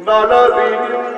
ನಲವಿನಿ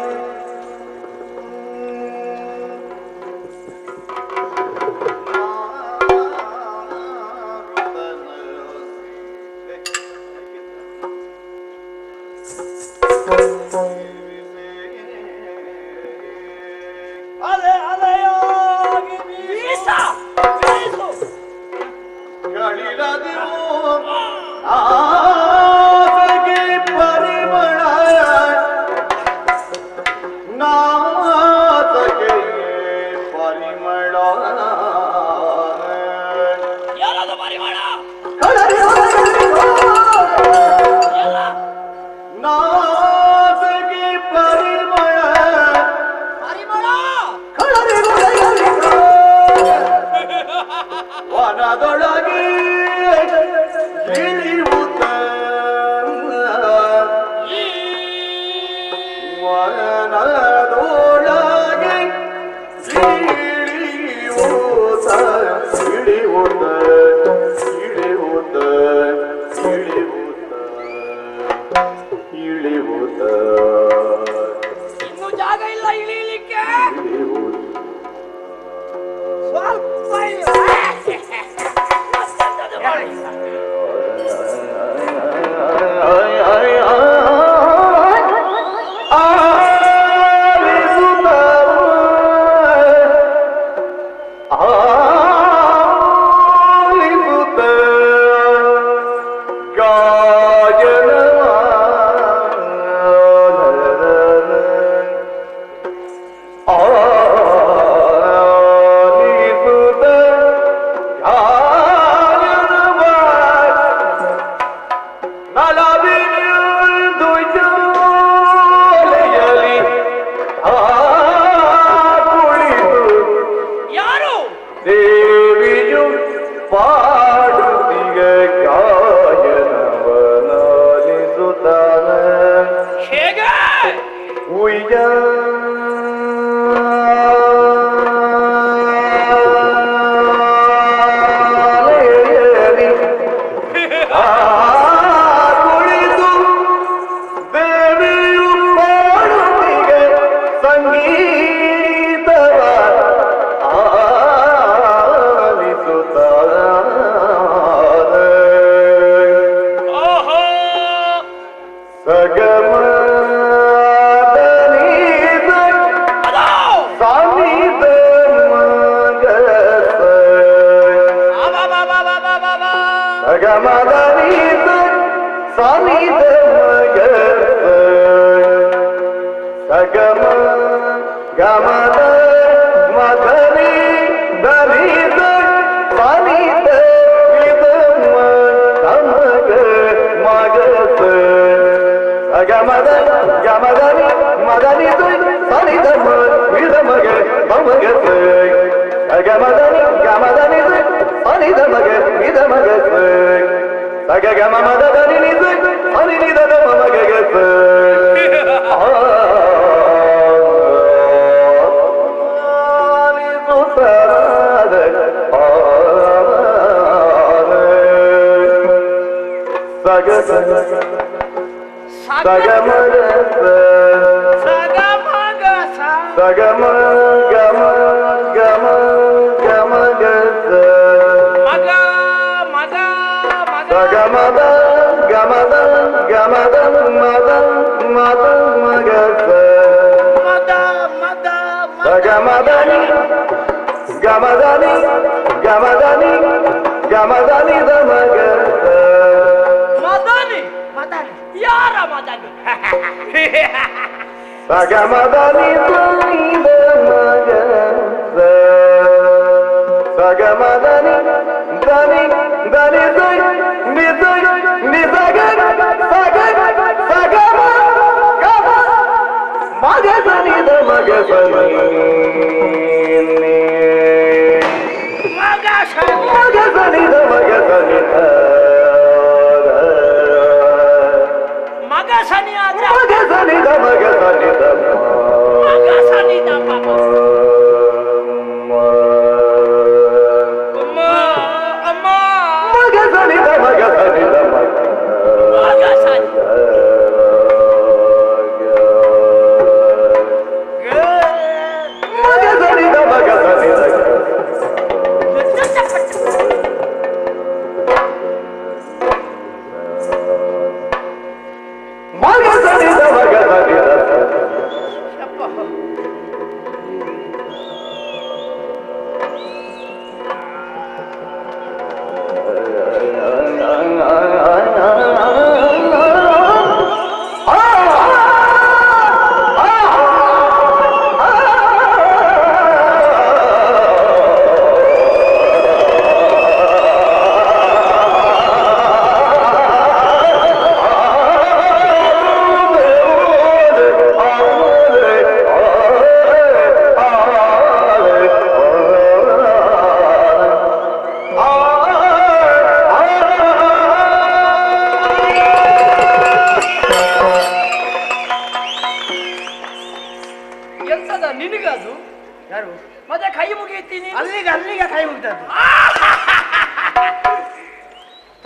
ಮಗ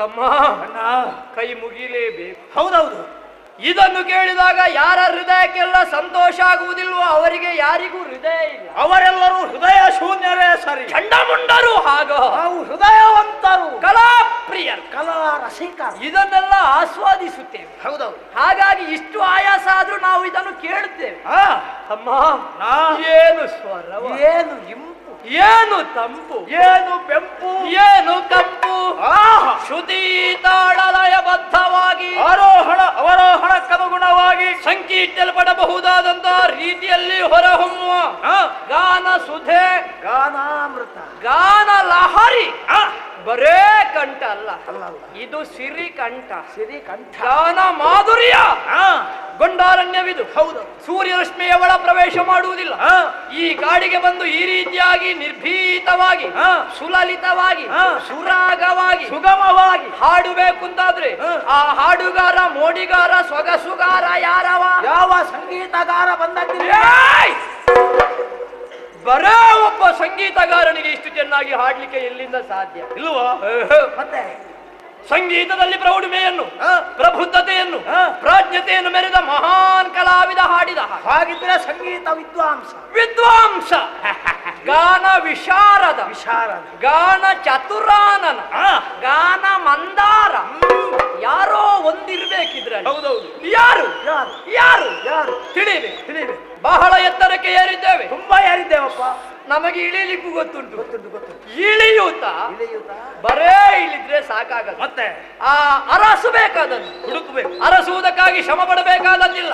ತಮ್ಮ ಕೈ ಮುಗಿಲೇಬೇಕು. ಹೌದೌದು. ಇದನ್ನು ಕೇಳಿದಾಗ ಯಾರ ಹೃದಯಕ್ಕೆಲ್ಲ ಸಂತೋಷ ಆಗುವುದಿಲ್ವೋ ಅವರಿಗೆ ಯಾರಿಗೂ ಹೃದಯ ಇಲ್ಲ. ಅವರೆಲ್ಲರೂ ಹೃದಯ ಶೂನ್ಯರೇ ಸರಿ. ಚಂಡಮುಂಡರು ಹಾಗ ನಾವು ಹೃದಯವಂತರು, ಕಲಾಪ್ರಿಯರು, ಕಲಾ ರಸಿಕರು. ಇದನ್ನೆಲ್ಲ ಆಸ್ವಾದಿಸುತ್ತೇವೆ. ಹೌದೌದು. ಹಾಗಾಗಿ ಇಷ್ಟು ಆಯಾಸ ಆದ್ರೂ ನಾವು ಇದನ್ನು ಕೇಳುತ್ತೇವೆ. ಅಮ್ಮ ಏನು ಸ್ವರ, ಏನು ಇಂಪು, ಏನು ತಂಪು, ಏನು ಬೆಂಪು, ಏನು ಕಂಪು. ಶ್ರುತಿ ತಾಳಲಯಬದ್ಧವಾಗಿ ಆರೋಹಣ ಅವರೋಹಣಕ್ಕನುಗುಣವಾಗಿ ಸಂಕೀರ್ತಿಸಲ್ಪಡಬಹುದಾದಂತಹ ರೀತಿಯಲ್ಲಿ ಹೊರಹೊಮ್ಮುವ ಗಾನ ಸುಧೆ, ಗಾನಾಮೃತ, ಗಾನ ಲಹರಿ. ಬರೇ ಕಂಠ ಅಲ್ಲ, ಇದು ಸಿರಿ ಕಂಠ, ಸಿರಿ ಕಂಠ, ಗಾನ ಮಾಧುರ್ಯ. ಗೊಂಡಾರಣ್ಯವಿದು. ಹೌದು. ಸೂರ್ಯರಶ್ಮಿಯ ಒಳ ಪ್ರವೇಶ ಮಾಡುವುದಿಲ್ಲ. ಈ ಕಾಡಿಗೆ ಬಂದು ಈ ರೀತಿಯಾಗಿ ನಿರ್ಭೀತವಾಗಿ, ಸುಲಲಿತವಾಗಿ, ಸುರಾಗವಾಗಿ, ಸುಗಮವಾಗಿ ಹಾಡಬೇಕು ಅಂತಾದ್ರೆ ಆ ಹಾಡುಗಾರ, ಮೋಡಿಗಾರ, ಸೊಗಸುಗಾರ ಯಾರವ? ಯಾವ ಸಂಗೀತಗಾರ ಬಂದಿಲ್ಲ. ಬರೇ ಒಬ್ಬ ಸಂಗೀತಗಾರನಿಗೆ ಇಷ್ಟು ಚೆನ್ನಾಗಿ ಹಾಡ್ಲಿಕ್ಕೆ ಎಲ್ಲಿಂದ ಸಾಧ್ಯ ಇಲ್ವಾ? ಮತ್ತೆ ಸಂಗೀತದಲ್ಲಿ ಪ್ರೌಢಮೆಯನ್ನು, ಪ್ರಬುದ್ಧತೆಯನ್ನು, ಪ್ರಾಜ್ಞತೆಯನ್ನು ಮೆರೆದ ಮಹಾನ್ ಕಲಾವಿದ ಹಾಡಿದ. ಹಾಗಿದ್ರೆ ಸಂಗೀತ ವಿದ್ವಾಂಸ, ವಿದ್ವಾಂಸ, ಗಾನ ವಿಶಾರದ, ವಿಶಾರದ, ಗಾನ ಚತುರಾನನ, ಗಾನ ಮಂದಾರ. ಯಾರೋ ಒಂದಿರ್ಬೇಕಿದ್ರೆ. ಹೌದೌದು. ಯಾರು ಯಾರು ಯಾರು ಯಾರು ತಿಳಿಬೇಕು. ತಿಳಿಬೇಕು. ಬಹಳ ಎತ್ತರಕ್ಕೆ ಏರಿದ್ದೇವೆ, ತುಂಬಾ ಏರಿದ್ದೇವಪ್ಪ. ನಮಗೆ ಇಳಿಲಿಕ್ಕೂ ಗೊತ್ತುಂಟು. ಗೊತ್ತುಂಟು. ಇಳಿಯೂತಾ ಬರೇ ಇಳಿದ್ರೆ ಸಾಕಾಗಲ್ಲ. ಮತ್ತೆ ಆ ಅರಸಬೇಕಾದನ್ನು ಹುಡುಕಬೇಕು. ಅರಸುವುದಕ್ಕಾಗಿ ಶ್ರಮ ಪಡಬೇಕಾದದ್ದಿಲ್ಲ.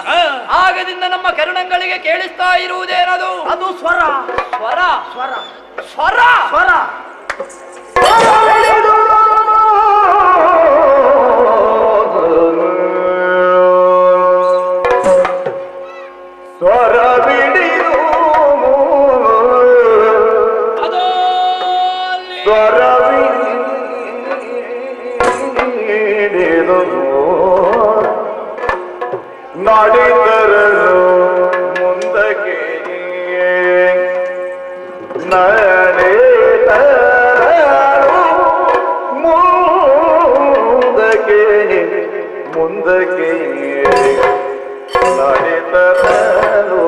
ಆಗದಿಂದ ನಮ್ಮ ಕರುಣಗಳಿಗೆ ಕೇಳಿಸ್ತಾ ಇರುವುದೇನದು? ಅದು ಸ್ವರ, ಸ್ವರ, ಸ್ವರ, ಸ್ವರ, ಸ್ವರ. ಸ್ವರ ಬಿಡಿದು ಸ್ವರ ಬಿಡಿದು ನಾಡಿದರನು ಮುಂದಕ್ಕೆ ನಡೆದರು ಮುಂದಕ್ಕೆ ಮುಂದಕ್ಕೆ ನಡೆದರು.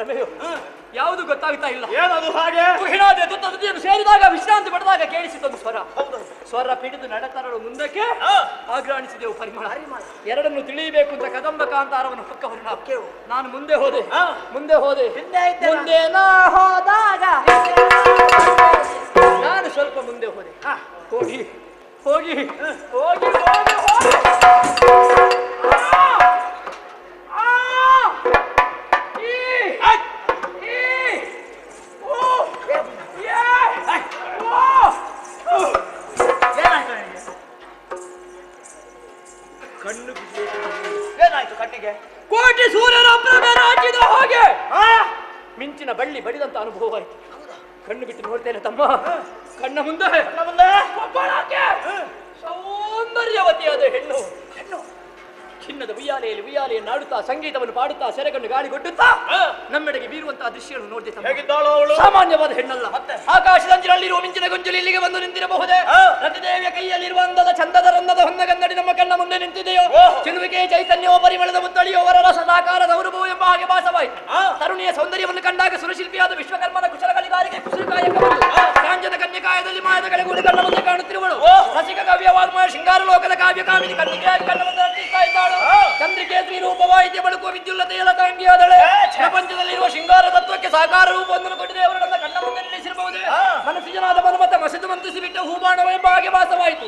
ಭ್ರಮೆಯು ಯಾವುದು ಗೊತ್ತಾಗ್ತಾ ಇಲ್ಲ. ಏನದು ಹಾಗೆ? ತುಹಿಣಾದೆ ತುತ್ತದಿಯನ್ನು ಸೇರಿದಾಗ ವಿಶ್ರಾಂತಿ ಪಡೆದಾಗ ಕೇಳಿಸಿದೊಂದು ಸ್ವರ. ಸ್ವರ ಪಿಡಿದು ನಡೆತರಲು ಮುಂದಕ್ಕೆ ಆಗ್ರಹಿಸಿದೆವು ಪರಿಮಳ. ಎರಡನ್ನು ತಿಳಿಯಬೇಕು ಅಂತ ಕದಂಬ ಕಾಂತಾರವನ್ನು ಪಕ್ಕ ಹೊರಟೆವು. ನಾನು ಮುಂದೆ ಹೋದೆ ಮುಂದೆ ನಾ ಹೋದಾಗ ನಾನು ಸ್ವಲ್ಪ ಮುಂದೆ ಹೋದೆ. ಹೋಗಿ ಹೋಗಿ ಹೋಗಿ ಹೋಗಿ ಹೋಗಿ ಕಣ್ಣು ಏನಾಯ್ತು ಕಣ್ಣಿಗೆ? ಕೋಟಿ ಸೂರ್ಯನ ಪ್ರಭೆ ರಾಜಿದ ಹಾಗೆ ಮಿಂಚಿನ ಬಳ್ಳಿ ಬಡಿದಂತ ಅನುಭವ ಆಯ್ತು. ಕಣ್ಣು ಬಿಟ್ಟು ನೋಡ್ತೇನೆ ತಮ್ಮ. ಕಣ್ಣ ಮುಂದೆ ಒಬ್ಬಳಾಕೆ ಸೌಂದರ್ಯವತಿಯಾದ ಹೆಣ್ಣು ಚಿನ್ನದ ಉಯ್ಯಾಲೆಯಲ್ಲಿ ನಾಡುತ್ತಾ ಸಂಗೀತವನ್ನು ಪಾಡುತ್ತಾ ಸೆರೆಗಣ್ಣು ಗಾಳಿ ಕೊಟ್ಟುತ್ತಾ ನಮ್ಮೆಡೆಗೆ ಬೀರುವಂತಹ ದೃಶ್ಯವನ್ನು ನೋಡ್ತಿದ್ದ. ಸಾಮಾನ್ಯವಾದ ಹೆಣ್ಣಲ್ಲ. ಆಕಾಶದಂಚಿನಲ್ಲಿರುವ ಮಿಂಚಿನ ಗೊಂಚಲು ಇಲ್ಲಿಗೆ ಬಂದು ನಿಂತಿರಬಹುದೇ? ರತಿದೇವಿಯ ಕೈಯಲ್ಲಿರುವ ಅಂದದ ಚಂದದ ರಂದದ ಹೊನ್ನಗನ್ನಡಿ ನಮ್ಮ ಕಣ್ಣ ಮುಂದೆ ನಿಂತಿದೆಯೋ? ಚಿಲುವಿಕೆ ಚೈತನ್ಯವೋ ಪರಿಮಳದ ಮುತ್ತಳಿಯೋ ವರರ ಸದಾಕಾರದ ಗೌರವೋ ಎಂಬ ಹಾಗೆ ಭಾಸವಾಯಿತು. ತರುಣಿಯ ಸೌಂದರ್ಯವನ್ನು ಕಂಡಾಗ ಸುರಶಿಲ್ಪಿಯಾದ ವಿಶ್ವಕರ್ಮನ ಕುಶಲಗಳಿಗಾರಿಗೆ ಕುಸುಕಾಯಕವಳು ಕಾಂಜನ ಕನ್ಯಕಾಯದಲ್ಲಿ ಮಾಯದ ಕಡೆಗೂಡಿ ಕಣ್ಣ ಮುಂದೆ ಕಾಣುತ್ತಿರುವಳು. ರಸಿಕ ಕಾವ್ಯ ವಾಗ್ಮಯ ಶೃಂಗಾರ ಲೋಕದ ಕಾವ್ಯ ಕಾಮಿನಿ ಕನ್ನಿಕೆಯಾಗಿ ಕಣ್ಣ ಮುಂದೆ ನಟಿಸ್ತಾ ಇದ್ದಾಳು. ಚಂದ್ರಿಕೆ ಸ್ತ್ರೀ ರೂಪವಾಯಿತೆ ಬಳುಕುವ ವಿದ್ಯುಲ್ಲತೆಯ ಲತಾಂಗಿಯಾದಳೆ. ಪ್ರಪಂಚದಲ್ಲಿರುವ ಶೃಂಗಾರ ತತ್ವಕ್ಕೆ ಸಾಕಾರ ರೂಪವನ್ನು ಕೊಟ್ಟಿದೆ. ಅವರನ್ನ ಕಣ್ಣ ಮುಂದೆ ನಿಲ್ಲಿಸಿರಬಹುದೇ? ಮನಸ್ಸಿಜನಾದ ಮನುಮತ ಮಸೆದು ಮಂತ್ರಿಸಿ ಬಿಟ್ಟ ಹೂಬಾಣವೆಂಬ ಹಾಗೆ ಭಾಸವಾಯಿತು.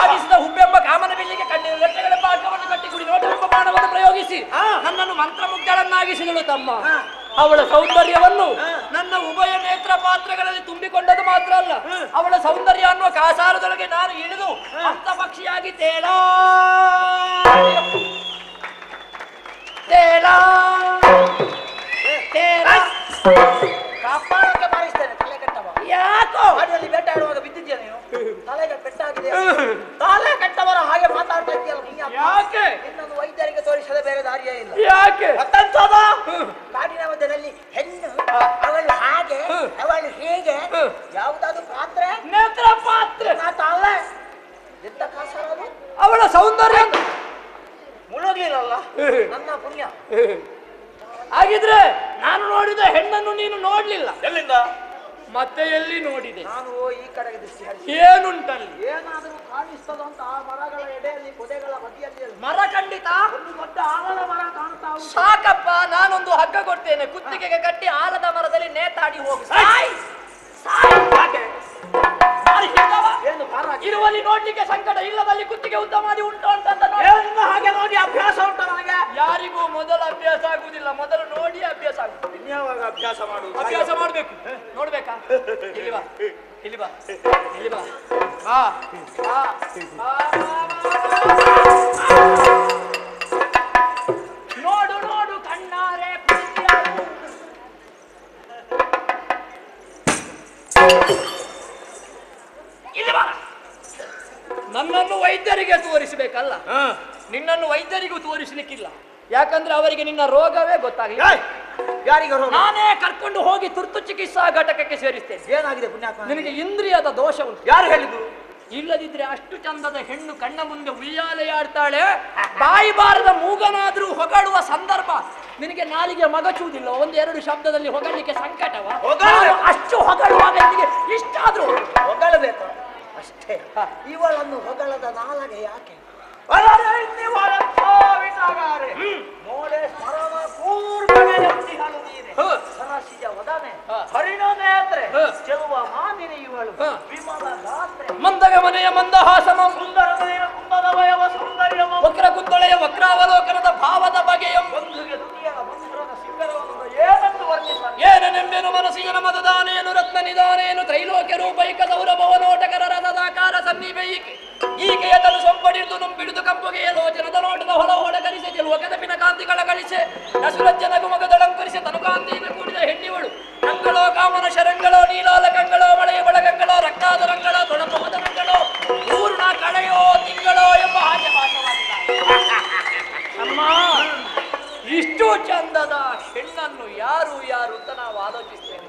ಆಗಿಸಿದ ಹುಬ್ಬೆಂಬ ಕಾಮನ ಬಿಲ್ಲಿಗೆ ಕಣ್ಣಿನ ರೆಟ್ಟೆಗಳೆಂಬ ಹಗ್ಗವನ್ನು ಕಟ್ಟಿಗುಡಿ ನೋಟವೆಂಬ ಬಾಣವನ್ನು ಪ್ರಯೋಗಿಸಿ ನನ್ನನ್ನು ಮಂತ್ರಮುಗ್ಧಳನ್ನಾಗಿಸಿದಳು ತಮ್ಮ. ಅವಳ ಸೌಂದರ್ಯವನ್ನು ನನ್ನ ಉಭಯ ನೇತ್ರ ಪಾತ್ರಗಳಲ್ಲಿ ತುಂಬಿಕೊಂಡದು ಮಾತ್ರ ಅಲ್ಲ, ಅವಳ ಸೌಂದರ್ಯ ಅನ್ನುವ ಕಾಸಾರದೊಳಗೆ ನಾನು ಇಳಿದು ಹಂತ ಪಕ್ಷಿಯಾಗಿ ತೇಲಾ ಕಾಪಾಡಕ್ಕೆ ಬಾರಿಸ್ತೇನೆ. ತಲೆ ಕಟ್ಟವ ಯಾಕೋ ಹಾಡಿಯಲ್ಲಿ ಬೇಟಾಡುವಾಗ ಬಿದ್ದಿದ್ಯಾ ನೀನು? ತಲೆಗೆ ಪೆಟ್ಟಾಗಿದೆ. ತಲೆ ಕಟ್ಟವರ ಹಾಗೆ ಮಾತಾಡ್ತಾ ಇದೆಯಲ್ಲ. ಯಾಕೆ ಇನ್ನೊಂದು ವೈದ್ಯರಿಗೆ ತೋರಿಸದೆ ಬೇರೆ ದಾರಿಯೇ ಇಲ್ಲ. ಯಾಕೆ ಮತ್ತಂತದ ಕಾಡಿನ ಮಧ್ಯದಲ್ಲಿ ಹೆಣ್ಣು ಅವಳು ಹಾಗೆ ಅವಳು ಹೀಗೆ ಯಾವುದಾದ್ರು ಪಾತ್ರೆ ನೇತ್ರ ಪಾತ್ರೆ ಮಾತಲ್ಲ. ಎಂತ ಕಾಸರದು? ಅವಳ ಸೌಂದರ್ಯ ಮುಳುಗಿರಲ್ಲ ನನ್ನ ಪುಣ್ಯ. ಹಾಗಿದ್ರೆ ನಾನು ನೋಡಿದ ಹೆಣ್ಣನ್ನು ನೀನು ನೋಡ್ಲಿಲ್ಲ. ಎಲ್ಲಿಂದ? ಮತ್ತೆ ಎಲ್ಲಿ ನೋಡಿದೆ? ನಾನು ಈ ಕಡೆಗೆ ದೃಷ್ಟಿ ಹಾಕಿ ಏನುಂಟಲ್ಲಿ? ಏನಾದರೂ ಕಾಣಿಸ್ತದಂತ ಆ ಮರಗಳ ಎಡೆಯಲ್ಲಿ ಪೊದೆಗಳ ಬದಿಯಲ್ಲಿ ಮರ ಖಂಡಿತ ಒಂದು ದೊಡ್ಡ ಆಲದ ಮರ ಕಾಣ್ತಾ ಉಂಟು. ಸಾಕಪ್ಪ, ನಾನೊಂದು ಹಗ್ಗ ಕೊಡ್ತೇನೆ, ಕುತ್ತಿಗೆಗೆ ಕಟ್ಟಿ ಆಲದ ಮರದಲ್ಲಿ ನೇತಾಡಿ ಹೋಗು. ಏನು ಭಾರ ಇರುವಲ್ಲಿ ನೋಡ್ಲಿಕ್ಕೆ ಸಂಕಟ, ಇಲ್ಲದಲ್ಲಿ ಕುತ್ತಿಗೆ ಉದ್ದ ಮಾಡಿ ಉಂಟು ಅಂತ ಹಾಗೆ ನೋಡಿ ಅಭ್ಯಾಸ ಉಂಟು ನನಗೆ. ಯಾರಿಗೂ ಮೊದಲು ಅಭ್ಯಾಸ ಆಗುದಿಲ್ಲ, ಮೊದಲು ನೋಡಿ ಅಭ್ಯಾಸ ಆಗುದು. ಇನ್ಯಾವಾಗ ಅಭ್ಯಾಸ ಮಾಡುದು? ಅಭ್ಯಾಸ ಮಾಡ್ಬೇಕು. ನೋಡ್ಬೇಕಾ? ಇಲ್ಲಿ ಬಾ, ಇಲ್ಲಿ ಬಾ, ಇಲ್ಲಿ ಬಾ. ಬಾ, ಬಾ, ಬಾ, ನೋಡು ನೋಡು ಕಣ್ಣಾರೆ ಇಲ್ಲಿ ಬಾ. ನನ್ನನ್ನು ವೈದ್ಯರಿಗೆ ತೋರಿಸಬೇಕಲ್ಲ, ನಿನ್ನನ್ನು ವೈದ್ಯರಿಗೂ ತೋರಿಸಲಿಕ್ಕಿಲ್ಲ. ಯಾಕಂದ್ರೆ ಅವರಿಗೆ ನಿನ್ನ ರೋಗವೇ ಗೊತ್ತಾಗಲಿಲ್ಲ. ಯಾರಿಗೆ ನಾನೇ ಕರ್ಕೊಂಡು ಹೋಗಿ ತುರ್ತು ಚಿಕಿತ್ಸಾ ಘಟಕಕ್ಕೆ ಸೇರಿಸ್ತೇನೆ. ಏನಾಗಿದೆ ಪುಣ್ಯಾತ್ಮ? ನಿನಗೆ ಇಂದ್ರಿಯದ ದೋಷ ಉಂಟು. ಯಾರು ಹೇಳಿದ್ರು? ಇಲ್ಲದಿದ್ರೆ ಅಷ್ಟು ಚಂದದ ಹೆಣ್ಣು ಕಣ್ಣ ಮುಂದೆ ಉಯ್ಯಾಲೆಯಾಡ್ತಾಳೆ, ಬಾಯಿ ಬಾರದ ಮೂಗನಾದ್ರೂ ಹೊಗಳುವ ಸಂದರ್ಭ ನಿನಗೆ ನಾಲಿಗೆ ಮಗಚುವುದಿಲ್ಲ. ಒಂದೆರಡು ಶಬ್ದದಲ್ಲಿ ಹೊಗಳಲಿಕ್ಕೆ ಸಂಕಟವ? ಅಷ್ಟು ಹೊಗಳುವಾಗ ನಿನಗೆ ಇಷ್ಟಾದ್ರೂ ಹೊಗಳಬೇಕು ಅಷ್ಟೇ. ಇವಳನ್ನು ಹೊಗಳದ ನಾಲಗೆ ಯಾಕೆ? ನೋಡೆ ಸ್ಮರಣ ಪೂರ್ವಗಳು ನೀನೆ ಸರಸಿಜ ವದನೆ ಹರಿಣ ನೇತ್ರೆ ಚೆಲುವ ಮಾನಿನಿ ಇವಳು ವಿಮಲ ಗಾತ್ರೆ ಮಂದಗ ಮನೆಯ ಮಂದಹಾಸಮ ಸುಂದರ ಮನೆಯ ಕುಂದದ ವಯವ ಸೌಂದರ್ಯ ವಕ್ರ ಕುಂದಳೆಯ ವಕ್ರಾವಲೋಕನದ ಭಾವದ ಬಗೆಯ ಬಂಧುಗೆ ದುನಿಯದ ಬಂಧುರದ ಶಿಖರವನ್ನು ಏನೆಂದು ವರ್ಣಿಸ ಏನೆಂಬೆನು ಮನಸ್ಸಿನ ಮತದಾನೇನು ರತ್ನ ನಿಧಾನೇನು ತ್ರೈಲೋಕ್ಯ ರೂಪೈಕ ಸೌರಭವ ನೋಟಕರ ರಥದಾಕಾರ ಸನ್ನಿವೇಯಿಕೆ ಈಕೆಯ ತನು ಸೊಂಪಡಿದು ನುಂಬಿಡಿದು ಕಂಪುಗೆಯ ಲೋಚನದ ನೋಟದ ಹೊಲ ಹೊಡಗರಿಸೆ ಚೆಲುವ ಕದಪಿನ ಕಾಂತಿಗಳ ಗಳಿಸೆ ನಸುರಜ್ಜನ ಗುಮಗದಳಂಕರಿಸೆ ತನುಕಾಂತಿಯಿಂದ ಕೂಡಿದ ಹೆಣ್ಣಿವಳು ಕಂಗಳೋ ಕಾಮನ ಶರಂಗಳೋ ನೀಲಾಲ ಕಂಗಳೋ ಮಳೆಯ ಬಳಗಂಗಳೋ ರಕ್ತಾದರಂಗಳ ತೊಳಪದ ರಂಗಳೋ ಪೂರ್ಣ ಕಳೆಯೋ ತಿಂಗಳೋ ಎಂಬ ಹಾಗೆ ಭಾಷವಾಗಿದ್ದಾರೆ. ಅಮ್ಮ, ಇಷ್ಟು ಚಂದದ ಹೆಣ್ಣನ್ನು ಯಾರು ಯಾರು ಅಂತ ನಾವು ಆಲೋಚಿಸ್ತೇವೆ.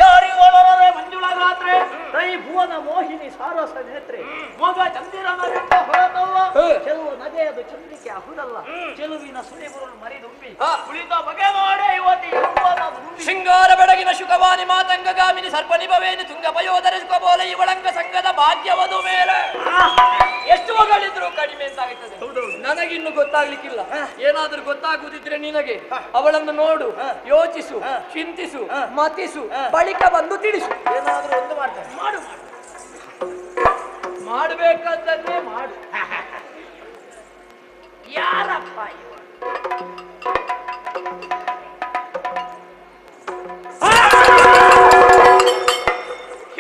ಯಾರಿವಳರೆ ಮಂಜುಳ ಗಾತ್ರೆ ರೈ ಭುವನ ಮೋಹಿನಿ ಸಾರಸ ನೇತ್ರೆ ಮೊಗ ಚಂದಿರನ ಗಂಡ ಹೊರತಲ್ಲ ಚೆಲುವ ನಗೆಯದು ಚಂದ್ರಿಕೆ ಅಹುದಲ್ಲ ಚೆಲುವಿನ ಸುಳಿಬುರುಳು ಮರಿದುಂಬಿ ಕುಳಿತ ಬಗೆ ನೋಡೆ ಯುವತಿ ಮಾತಂಗಗಾಮಿನಿ ಸರ್ಪನಿಭವೇನು ತುಂಗ ಪಯೋಧರಿಸ್ಕೋಬೋಲ ಇವಳಂಗ ಸಂಘದ ಭಾಗ್ಯವದು ಮೇಲೆ ಎಷ್ಟು ಮಗಳಿದ್ರು ಕಡಿಮೆ ಅಂತಾಗುತ್ತದೆ. ನನಗಿನ್ನು ಗೊತ್ತಾಗ್ಲಿಕ್ಕಿಲ್ಲ. ಏನಾದ್ರೂ ಗೊತ್ತಾಗುದಿದ್ರೆ ನಿನಗೆ ಅವಳನ್ನು ನೋಡು, ಯೋಚಿಸು, ಚಿಂತಿಸು, ಮತಿಸು, ಬಳಿಕ ಬಂದು ತಿಳಿಸು. ಏನಾದ್ರೂ ಒಂದು ಮಾಡ್ತಾರೆ. ಮಾಡು ಮಾಡಬೇಕಾದ್ದನ್ನೇ ಮಾಡು. ಯಾರಪ್ಪ ಇವ?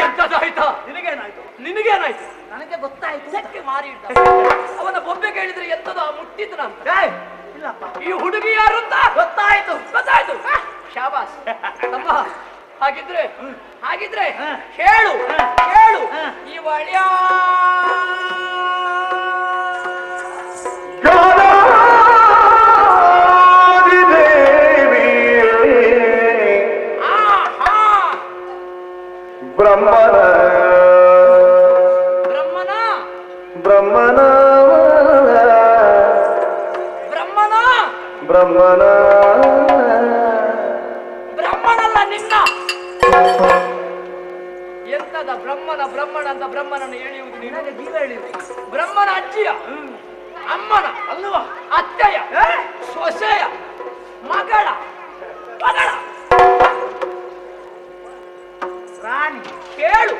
ಎಂತದಾಯ್ತಾ? ನಿನಗೇನಾಯ್ತು? ನಿನಗೇನಾಯ್ತು? ನನಗೆ ಗೊತ್ತಾಯ್ತು. ಇದಕ್ಕೆ ಮಾರಿ ಇದ್ದ. ಅವನ ಬೊಬ್ಬೆ ಕೇಳಿದ್ರೆ ಎಂತದ ಮುಟ್ಟಿದ್ನ ಅಂತ. ಇಲ್ಲಪ್ಪ. ಈ ಹುಡುಗಿ ಯಾರು ಅಂತ ಗೊತ್ತಾಯ್ತು. ಗೊತ್ತಾಯ್ತು. ಶಾಬಾಸ್ ತಮ್ಮ. ಹಾಗಿದ್ರೆ ಹೇಳು ಈ ಒಳ್ಳೆಯ ಬ್ರಹ್ಮನ ಬ್ರಹ್ಮನಲ್ಲ ನಿನ್ನ. ಎಂತದ ಬ್ರಹ್ಮನ ಅಂತ ಬ್ರಹ್ಮನನ್ನು ಎಳೆಯುವುದು? ನಿನಗೆ ಜೀವ ಹೇಳಿದೆ. ಬ್ರಹ್ಮನ ಅಜ್ಜಿಯ, ಅಮ್ಮನ ಅಲ್ಲವಾ, ಅತ್ತೆಯ, ಸೊಸೆಯ, ಮಗಳ ರಾಣಿ. ಕೇಳು.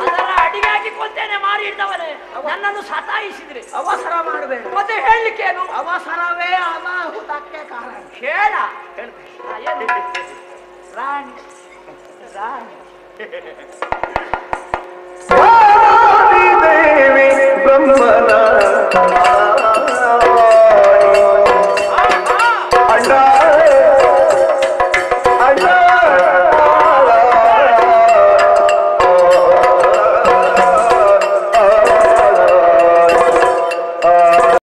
ಅದರ ಅಡಿಗೆ ಹಾಕಿಕೊಳ್ತೇನೆ ಮಾರಿ ಇದ್ದವನೇ. ನನ್ನನ್ನು ಸತಾಯಿಸಿದ್ರೆ ಅವಸರ ಮಾಡಬೇಡ. ಮತ್ತೆ ಹೇಳಲಿಕ್ಕೇನು? ಅವಸರವೇ ಅನಾಹುತಕ್ಕೆ ಕಾರಣ. ಹೇಳ. ರಾಣಿ ದೇವಿ ಬ್ರಹ್ಮನ